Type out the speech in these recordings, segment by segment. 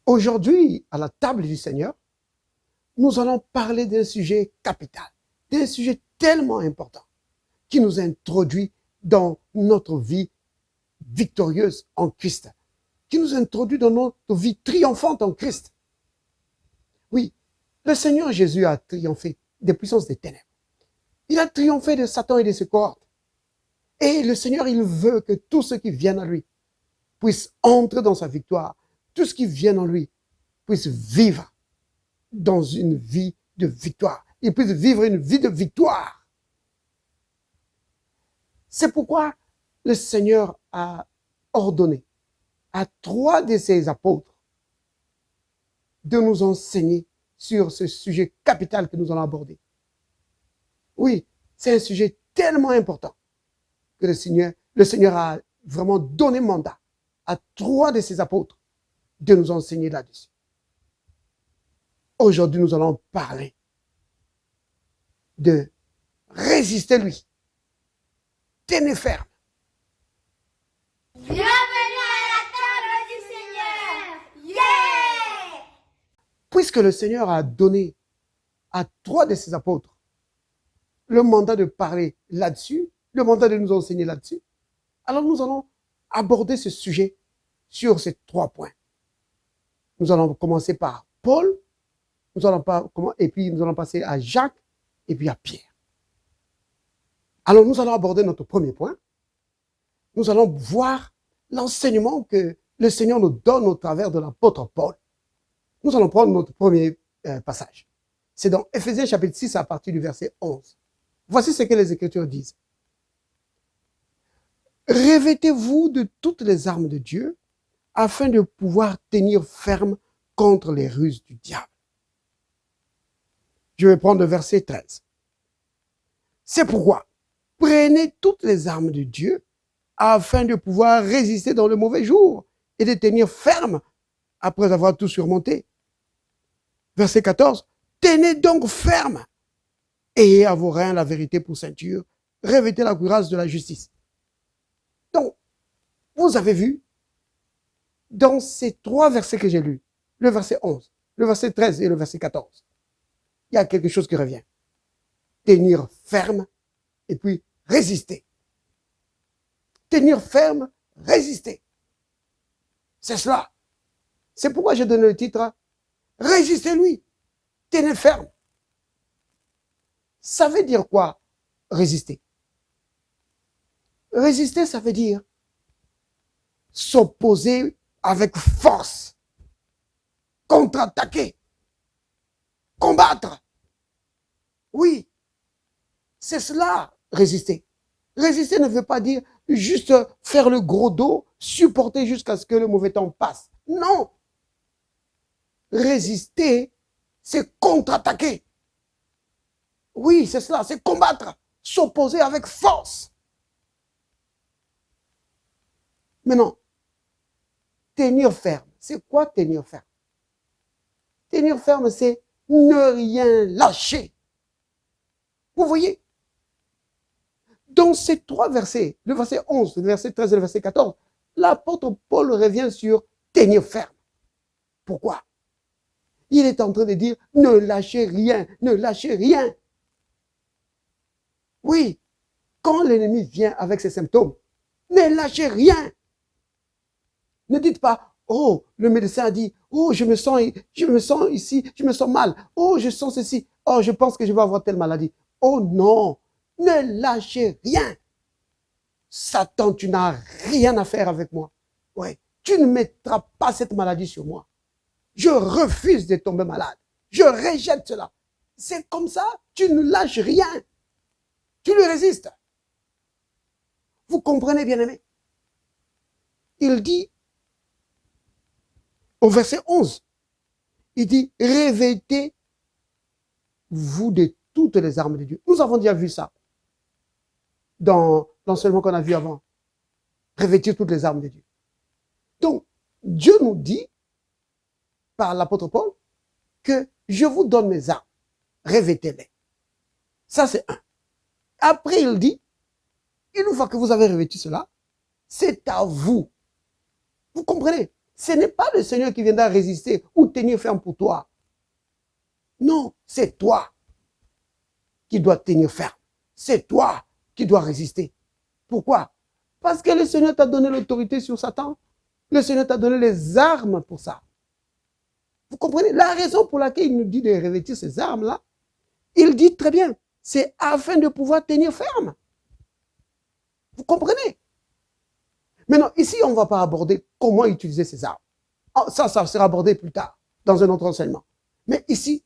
Aujourd'hui, à la table du Seigneur, nous allons parler d'un sujet capital, d'un sujet tellement important qui nous introduit dans notre vie victorieuse en Christ, qui nous introduit dans notre vie triomphante en Christ. Oui, le Seigneur Jésus a triomphé des puissances des ténèbres. Il a triomphé de Satan et de ses cohortes. Et le Seigneur, il veut que tous ceux qui viennent à lui puissent entrer dans sa victoire. Tous ceux qui viennent en lui puissent vivre dans une vie de victoire. Ils puissent vivre une vie de victoire. C'est pourquoi le Seigneur a ordonné à 3 de ses apôtres de nous enseigner sur ce sujet capital que nous allons aborder. Oui, c'est un sujet tellement important que le Seigneur a vraiment donné mandat à 3 de ses apôtres de nous enseigner là-dessus. Aujourd'hui, nous allons parler de résister lui. Tenez ferme. Bienvenue à la table du Seigneur. Yeah! Puisque le Seigneur a donné à 3 de ses apôtres le mandat de parler là-dessus, le mandat de nous enseigner là-dessus, alors nous allons aborder ce sujet sur ces 3 points. Nous allons commencer par Paul, et puis nous allons passer à Jacques, et puis à Pierre. Alors nous allons aborder notre premier point. Nous allons voir l'enseignement que le Seigneur nous donne au travers de l'apôtre Paul. Nous allons prendre notre premier passage. C'est dans Éphésiens chapitre 6 à partir du verset 11. Voici ce que les Écritures disent. Revêtez-vous de toutes les armes de Dieu afin de pouvoir tenir ferme contre les ruses du diable. Je vais prendre le verset 13. C'est pourquoi prenez toutes les armes de Dieu afin de pouvoir résister dans le mauvais jour et de tenir ferme après avoir tout surmonté. Verset 14. Tenez donc ferme. Ayez à vos reins la vérité pour ceinture. Revêtez la cuirasse de la justice. Donc, vous avez vu, dans ces 3 versets que j'ai lus, le verset 11, le verset 13 et le verset 14, il y a quelque chose qui revient. Tenir ferme et puis résister. Tenir ferme, résister. C'est cela. C'est pourquoi j'ai donné le titre « Résistez-lui, tenez ferme ». Ça veut dire quoi, résister? Résister, ça veut dire s'opposer avec force, contre-attaquer, combattre. Oui, c'est cela, résister. Résister ne veut pas dire juste faire le gros dos, supporter jusqu'à ce que le mauvais temps passe. Non. Résister, c'est contre-attaquer. Oui, c'est cela, c'est combattre, s'opposer avec force. Maintenant, tenir ferme. C'est quoi tenir ferme? Tenir ferme, c'est ne rien lâcher. Vous voyez? Dans ces 3 versets, le verset 11, le verset 13 et le verset 14, l'apôtre Paul revient sur tenir ferme. Pourquoi? Il est en train de dire ne lâchez rien, ne lâchez rien. Oui, quand l'ennemi vient avec ses symptômes, ne lâchez rien. Ne dites pas, oh, le médecin a dit, oh, je me sens ici, je me sens mal, oh, je sens ceci, oh, je pense que je vais avoir telle maladie. Oh non, ne lâchez rien. Satan, tu n'as rien à faire avec moi. Ouais, tu ne mettras pas cette maladie sur moi. Je refuse de tomber malade. Je rejette cela. C'est comme ça, tu ne lâches rien. Tu lui résistes. Vous comprenez, bien-aimés? Il dit, au verset 11, il dit, revêtez-vous de toutes les armes de Dieu. Nous avons déjà vu ça dans l'enseignement qu'on a vu avant. Revêtir toutes les armes de Dieu. Donc, Dieu nous dit, par l'apôtre Paul, que je vous donne mes armes. Revêtez-les. Ça, c'est un. Après, il dit, une fois que vous avez revêtu cela, c'est à vous. Vous comprenez? Ce n'est pas le Seigneur qui viendra résister ou tenir ferme pour toi. Non, c'est toi qui dois tenir ferme. C'est toi qui dois résister. Pourquoi? Parce que le Seigneur t'a donné l'autorité sur Satan. Le Seigneur t'a donné les armes pour ça. Vous comprenez? La raison pour laquelle il nous dit de revêtir ces armes-là, il dit très bien, c'est afin de pouvoir tenir ferme. Vous comprenez? Maintenant, ici, on ne va pas aborder comment utiliser ces armes. Ça sera abordé plus tard, dans un autre enseignement. Mais ici,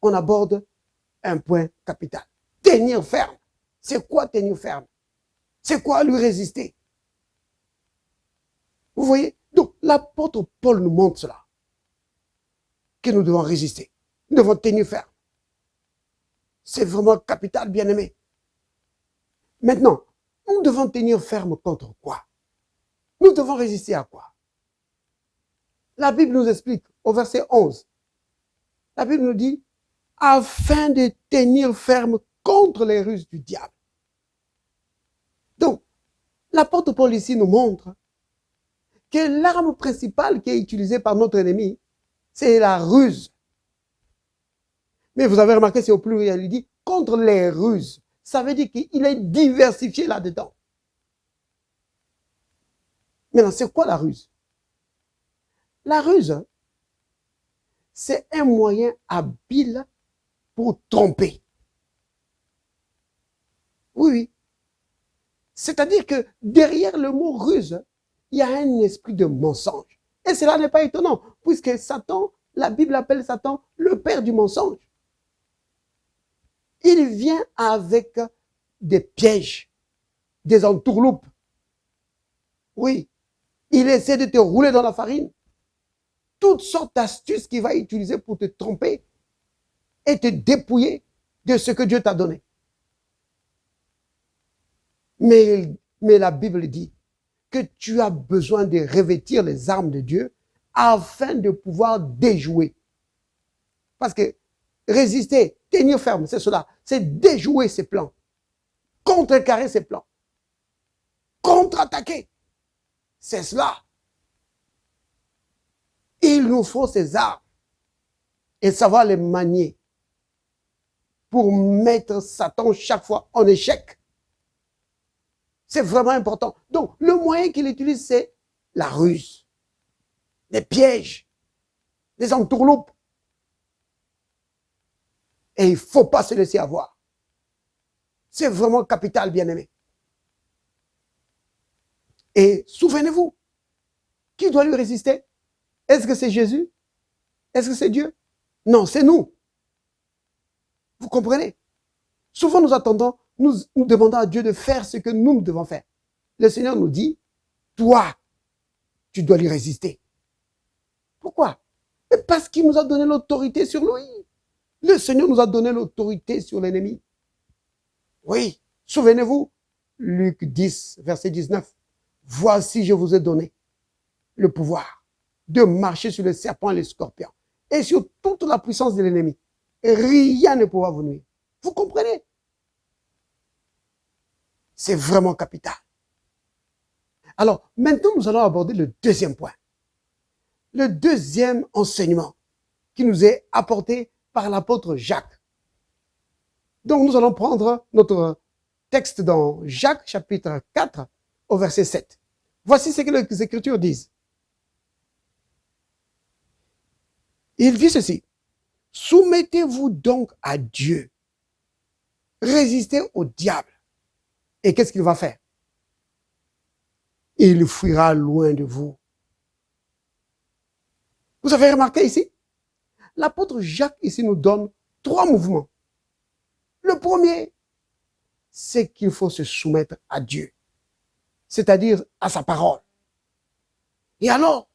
on aborde un point capital. Tenir ferme. C'est quoi tenir ferme? C'est quoi lui résister? Vous voyez? Donc, l'apôtre Paul nous montre cela. Que nous devons résister. Nous devons tenir ferme. C'est vraiment capital, bien-aimé. Maintenant, nous devons tenir ferme contre quoi? Nous devons résister à quoi? La Bible nous explique au verset 11. La Bible nous dit, afin de tenir ferme contre les ruses du diable. Donc, l'apôtre Paul ici nous montre que l'arme principale qui est utilisée par notre ennemi, c'est la ruse. Mais vous avez remarqué, c'est au pluriel, il dit contre les ruses. Ça veut dire qu'il est diversifié là-dedans. Maintenant, c'est quoi la ruse? La ruse, c'est un moyen habile pour tromper. Oui, oui. C'est-à-dire que derrière le mot ruse, il y a un esprit de mensonge. Et cela n'est pas étonnant, puisque Satan, la Bible appelle Satan le père du mensonge. Il vient avec des pièges, des entourloupes. Oui, il essaie de te rouler dans la farine. Toutes sortes d'astuces qu'il va utiliser pour te tromper et te dépouiller de ce que Dieu t'a donné. Mais la Bible dit que tu as besoin de revêtir les armes de Dieu afin de pouvoir déjouer. Parce que résister, tenir ferme, c'est cela. C'est déjouer ses plans. Contrecarrer ses plans. Contre-attaquer. C'est cela. Il nous faut ces armes et savoir les manier pour mettre Satan chaque fois en échec. C'est vraiment important. Donc, le moyen qu'il utilise, c'est la ruse, les pièges, les entourloupes. Et il ne faut pas se laisser avoir. C'est vraiment capital, bien-aimé. Et souvenez-vous, qui doit lui résister? Est-ce que c'est Jésus? Est-ce que c'est Dieu? Non, c'est nous. Vous comprenez? Souvent, nous attendons, nous demandons à Dieu de faire ce que nous devons faire. Le Seigneur nous dit, toi, tu dois lui résister. Pourquoi? Parce qu'il nous a donné l'autorité sur lui. Le Seigneur nous a donné l'autorité sur l'ennemi. Oui, souvenez-vous, Luc 10, verset 19. Voici, je vous ai donné le pouvoir de marcher sur les serpents et les scorpions et sur toute la puissance de l'ennemi. Rien ne pourra vous nuire. Vous comprenez? C'est vraiment capital. Alors, maintenant, nous allons aborder le deuxième point. Le deuxième enseignement qui nous est apporté par l'apôtre Jacques. Donc, nous allons prendre notre texte dans Jacques, chapitre 4, au verset 7. Voici ce que les Écritures disent. Il dit ceci. Soumettez-vous donc à Dieu. Résistez au diable. Et qu'est-ce qu'il va faire? Il fuira loin de vous. Vous avez remarqué ici? L'apôtre Jacques ici nous donne 3 mouvements. Le premier, c'est qu'il faut se soumettre à Dieu, c'est-à-dire à sa parole. Et alors,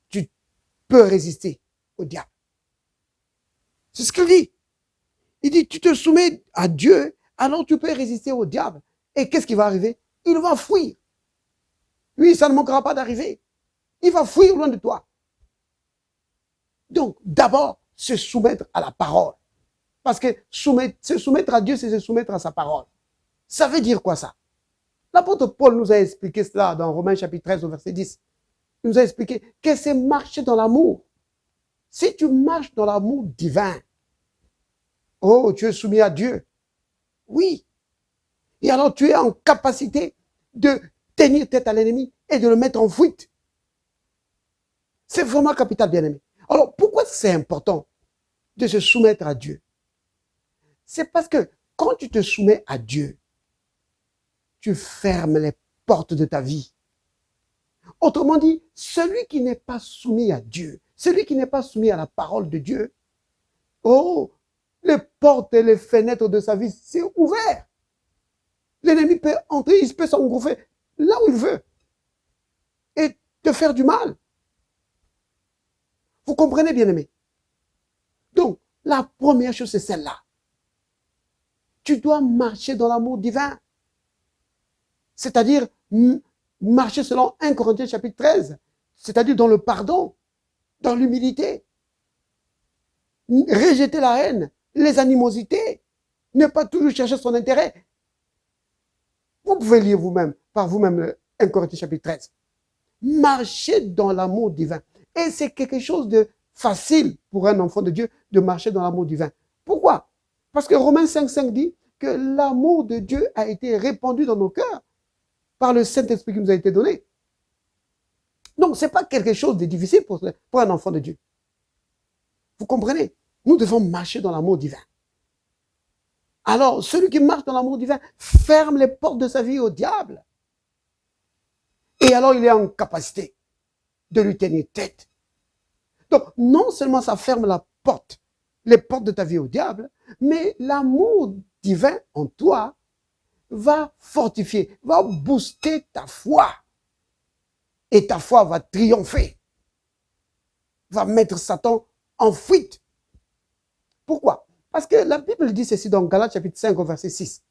tu peux résister au diable. C'est ce qu'il dit. Il dit, tu te soumets à Dieu, alors tu peux résister au diable. Et qu'est-ce qui va arriver? Il va fuir. Lui, ça ne manquera pas d'arriver. Il va fuir loin de toi. Donc, d'abord, se soumettre à la parole. Parce que se soumettre à Dieu, c'est se soumettre à sa parole. Ça veut dire quoi ça? L'apôtre Paul nous a expliqué cela dans Romains chapitre 13 au verset 10. nous a expliqué que c'est marcher dans l'amour. Si tu marches dans l'amour divin, oh, tu es soumis à Dieu. Oui. Et alors tu es en capacité de tenir tête à l'ennemi et de le mettre en fuite. C'est vraiment capital, bien-aimé. Alors, pourquoi c'est important de se soumettre à Dieu? C'est parce que quand tu te soumets à Dieu, tu fermes les portes de ta vie. Autrement dit, celui qui n'est pas soumis à Dieu, celui qui n'est pas soumis à la parole de Dieu, oh, les portes et les fenêtres de sa vie, c'est ouvert. L'ennemi peut entrer, il peut s'engouffrer là où il veut et te faire du mal. Vous comprenez, bien-aimé? Donc, la première chose, c'est celle-là. Tu dois marcher dans l'amour divin. C'est-à-dire, marcher selon 1 Corinthiens chapitre 13. C'est-à-dire dans le pardon, dans l'humilité. Rejeter la haine, les animosités. Ne pas toujours chercher son intérêt. Vous pouvez lire vous-même, par vous-même, 1 Corinthiens chapitre 13. Marcher dans l'amour divin. Et c'est quelque chose de facile pour un enfant de Dieu de marcher dans l'amour divin. Pourquoi? Parce que Romains 5,5 dit que l'amour de Dieu a été répandu dans nos cœurs par le Saint-Esprit qui nous a été donné. Donc, ce n'est pas quelque chose de difficile pour un enfant de Dieu. Vous comprenez? Nous devons marcher dans l'amour divin. Alors, celui qui marche dans l'amour divin ferme les portes de sa vie au diable. Et alors, il est en capacité de lui tenir tête. Donc, non seulement ça ferme la porte, les portes de ta vie au diable, mais l'amour divin en toi va fortifier, va booster ta foi. Et ta foi va triompher. Va mettre Satan en fuite. Pourquoi? Parce que la Bible dit ceci dans Galates chapitre 5 au verset 6,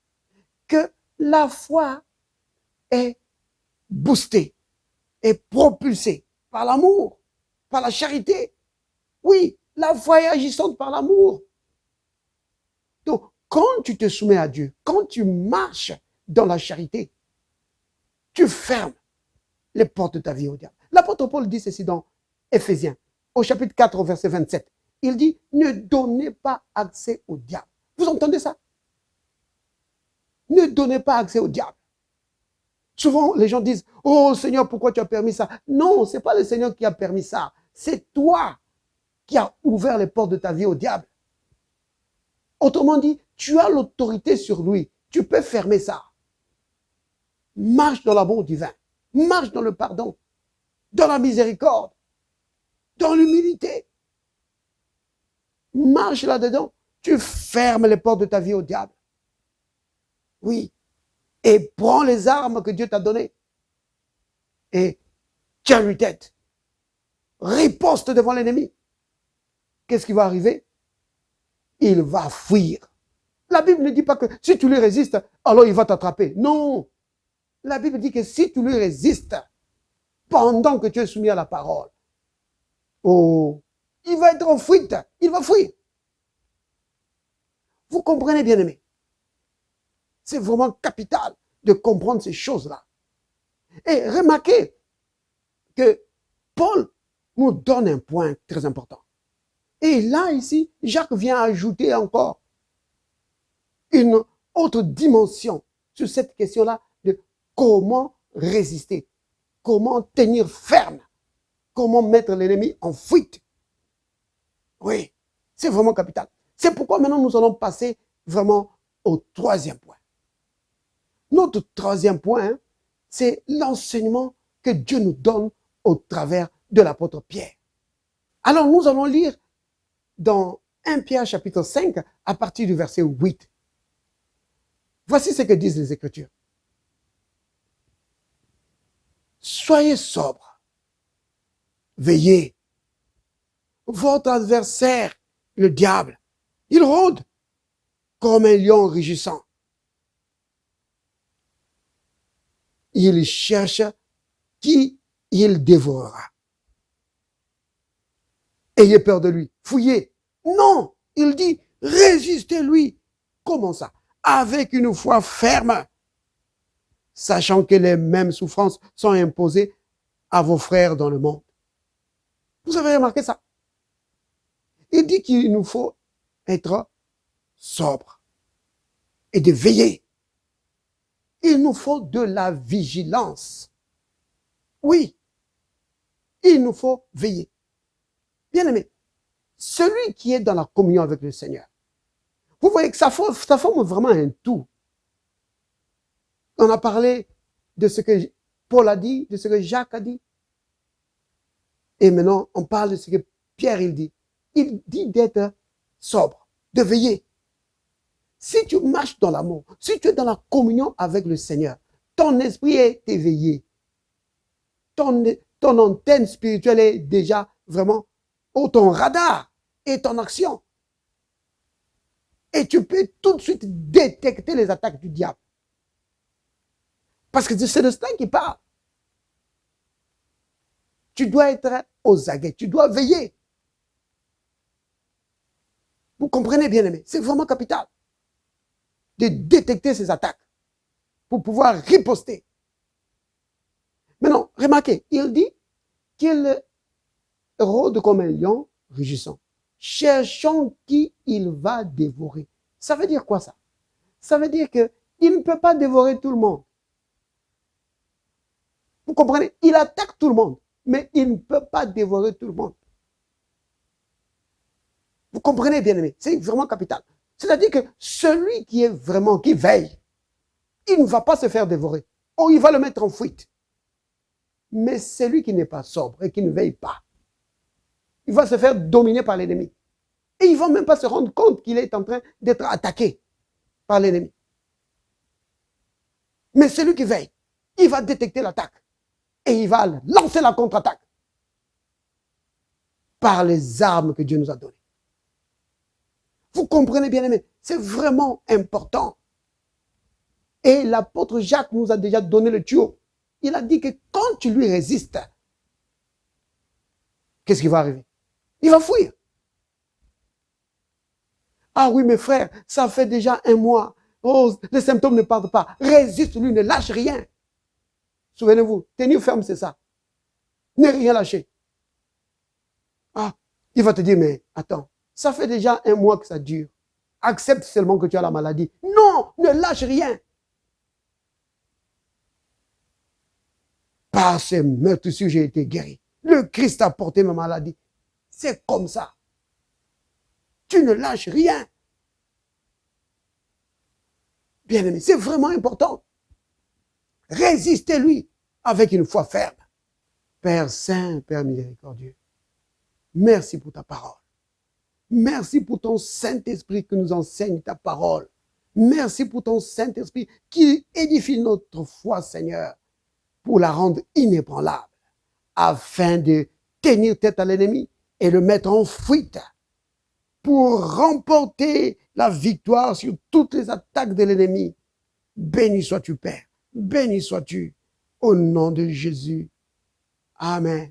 que la foi est boostée, est propulsée par l'amour, par la charité. Oui, la foi est agissante par l'amour. Donc, quand tu te soumets à Dieu, quand tu marches dans la charité, tu fermes les portes de ta vie au diable. L'apôtre Paul dit ceci dans Éphésiens, au chapitre 4, au verset 27. Il dit, ne donnez pas accès au diable. Vous entendez ça? Ne donnez pas accès au diable. Souvent, les gens disent, oh Seigneur, pourquoi tu as permis ça? Non, ce n'est pas le Seigneur qui a permis ça. C'est toi qui as ouvert les portes de ta vie au diable. Autrement dit, tu as l'autorité sur lui. Tu peux fermer ça. Marche dans l'amour divin. Marche dans le pardon. Dans la miséricorde. Dans l'humilité. Marche là-dedans. Tu fermes les portes de ta vie au diable. Oui. Et prends les armes que Dieu t'a données. Et tiens-lui tête. Riposte devant l'ennemi. Qu'est-ce qui va arriver? Il va fuir. La Bible ne dit pas que si tu lui résistes, alors il va t'attraper. Non. La Bible dit que si tu lui résistes, pendant que tu es soumis à la parole, oh, il va être en fuite. Il va fuir. Vous comprenez, bien-aimés? C'est vraiment capital de comprendre ces choses-là. Et remarquez que Paul nous donne un point très important. Et là, ici, Jacques vient ajouter encore une autre dimension sur cette question-là de comment résister, comment tenir ferme, comment mettre l'ennemi en fuite. Oui, c'est vraiment capital. C'est pourquoi maintenant nous allons passer vraiment au troisième point. Notre troisième point, c'est l'enseignement que Dieu nous donne au travers de l'apôtre Pierre. Alors nous allons lire dans 1 Pierre chapitre 5 à partir du verset 8. Voici ce que disent les Écritures. Soyez sobres, veillez. Votre adversaire, le diable, il rôde comme un lion rugissant. Il cherche qui il dévorera. Ayez peur de lui, fouillez. Non, il dit, résistez-lui. Comment ça? Avec une foi ferme, sachant que les mêmes souffrances sont imposées à vos frères dans le monde. Vous avez remarqué ça? Il dit qu'il nous faut être sobre et de veiller. Il nous faut de la vigilance. Oui, il nous faut veiller. Bien-aimé, celui qui est dans la communion avec le Seigneur, vous voyez que ça forme vraiment un tout. On a parlé de ce que Paul a dit, de ce que Jacques a dit. Et maintenant, on parle de ce que Pierre il dit. Il dit d'être sobre, de veiller. Si tu marches dans l'amour, si tu es dans la communion avec le Seigneur, ton esprit est éveillé. Ton antenne spirituelle est déjà vraiment au ton radar et ton action. Et tu peux tout de suite détecter les attaques du diable. Parce que c'est de cela qu'il parle. Tu dois être aux aguets, tu dois veiller. Vous comprenez, bien aimé, c'est vraiment capital de détecter ces attaques pour pouvoir riposter. Maintenant, remarquez, il dit qu'il rôde comme un lion rugissant, cherchant qui il va dévorer. Ça veut dire quoi ça? Ça veut dire qu'il ne peut pas dévorer tout le monde. Vous comprenez? Il attaque tout le monde, mais il ne peut pas dévorer tout le monde. Vous comprenez, bien aimé? C'est vraiment capital. C'est-à-dire que celui qui est vraiment, qui veille, il ne va pas se faire dévorer. Oh, il va le mettre en fuite. Mais celui qui n'est pas sobre et qui ne veille pas, il va se faire dominer par l'ennemi. Et il ne va même pas se rendre compte qu'il est en train d'être attaqué par l'ennemi. Mais celui qui veille, il va détecter l'attaque. Et il va lancer la contre-attaque par les armes que Dieu nous a données. Vous comprenez, bien aimé, c'est vraiment important. Et l'apôtre Jacques nous a déjà donné le tuyau. Il a dit que quand tu lui résistes, qu'est-ce qui va arriver? Il va fuir. Ah oui, mes frères, ça fait déjà un mois. Oh, les symptômes ne partent pas. Résiste-lui, ne lâche rien. Souvenez-vous, tenir ferme, c'est ça. Ne rien lâcher. Ah, il va te dire, mais attends, ça fait déjà un mois que ça dure. Accepte seulement que tu as la maladie. Non, ne lâche rien. Par ces meurtrissures, j'ai été guéri. Le Christ a porté ma maladie. C'est comme ça. Tu ne lâches rien. Bien aimé, c'est vraiment important. Résistez-lui avec une foi ferme. Père Saint, Père miséricordieux, merci pour ta parole. Merci pour ton Saint-Esprit qui nous enseigne ta parole. Merci pour ton Saint-Esprit qui édifie notre foi, Seigneur, pour la rendre inébranlable, afin de tenir tête à l'ennemi et le mettre en fuite, pour remporter la victoire sur toutes les attaques de l'ennemi. Béni sois-tu, Père. Béni sois-tu. Au nom de Jésus. Amen.